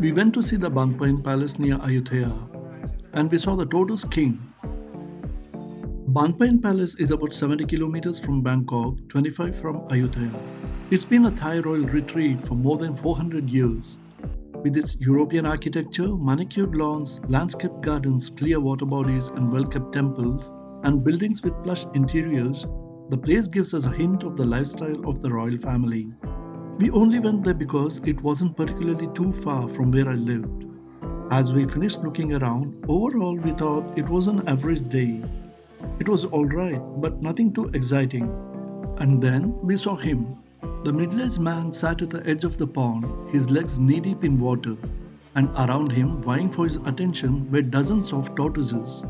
We went to see the Bangpain Palace near Ayuthhaya and we saw the Tortoise King. Bangpain Palace is about 70 kilometers from Bangkok, 25 from Ayutthaya. It's been a Thai royal retreat for more than 400 years. With its European architecture, manicured lawns, landscaped gardens, clear water bodies, and well kept temples, and buildings with plush interiors, the place gives us a hint of the lifestyle of the royal family. We only went there because it wasn't particularly too far from where I lived. As we finished looking around, overall we thought it was an average day. It was alright, but nothing too exciting. And then we saw him. The middle aged man sat at the edge of the pond, his legs knee deep in water, and around him, vying for his attention, were dozens of tortoises.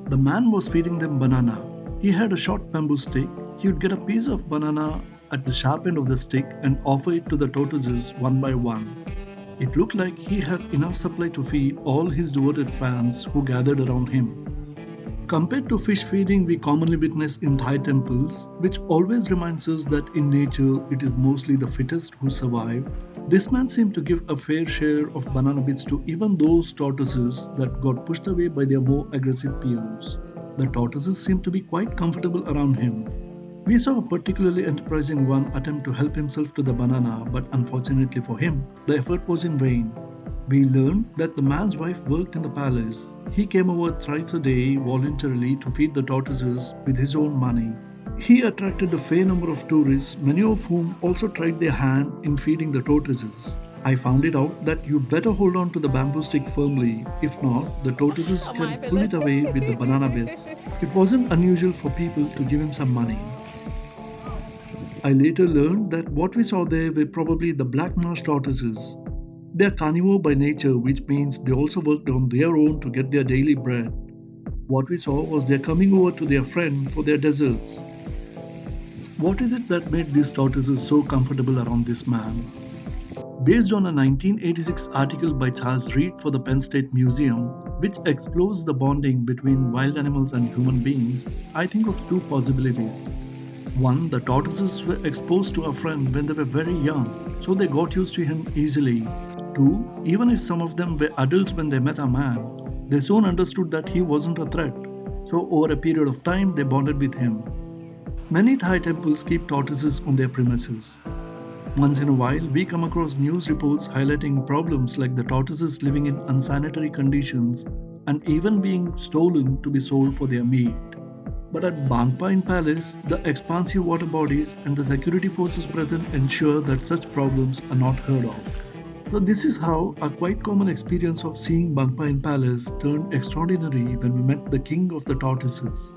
The man was feeding them banana. He had a short bamboo stick. He would get a piece of banana at the sharp end of the stick and offer it to the tortoises one by one. It looked like he had enough supply to feed all his devoted fans who gathered around him. Compared to fish feeding we commonly witness in Thai temples, which always reminds us that in nature it is mostly the fittest who survive, this man seemed to give a fair share of banana bits to even those tortoises that got pushed away by their more aggressive peers. The tortoises seemed to be quite comfortable around him. We saw a particularly enterprising one attempt to help himself to the banana, but unfortunately for him, the effort was in vain. We learned that the man's wife worked in the palace. He came over thrice a day voluntarily to feed the tortoises with his own money. He attracted a fair number of tourists, many of whom also tried their hand in feeding the tortoises. I found it out that you better hold on to the bamboo stick firmly, if not, the tortoises can pull it away with the banana bits. It wasn't unusual for people to give him some money. I later learned that what we saw there were probably the black marsh tortoises. They are carnivore by nature, which means they also worked on their own to get their daily bread. What we saw was their coming over to their friend for their desserts. What is it that made these tortoises so comfortable around this man? Based on a 1986 article by Charles Reed for the Penn State Museum, which explores the bonding between wild animals and human beings, I think of two possibilities. One, the tortoises were exposed to a friend when they were very young, so they got used to him easily. Two, even if some of them were adults when they met a man, they soon understood that he wasn't a threat, so over a period of time they bonded with him. Many Thai temples keep tortoises on their premises. Once in a while, we come across news reports highlighting problems like the tortoises living in unsanitary conditions and even being stolen to be sold for their meat. But at Bangpain Palace, the expansive water bodies and the security forces present ensure that such problems are not heard of. So this is how a quite common experience of seeing Bangpain Palace turned extraordinary when we met the king of the tortoises.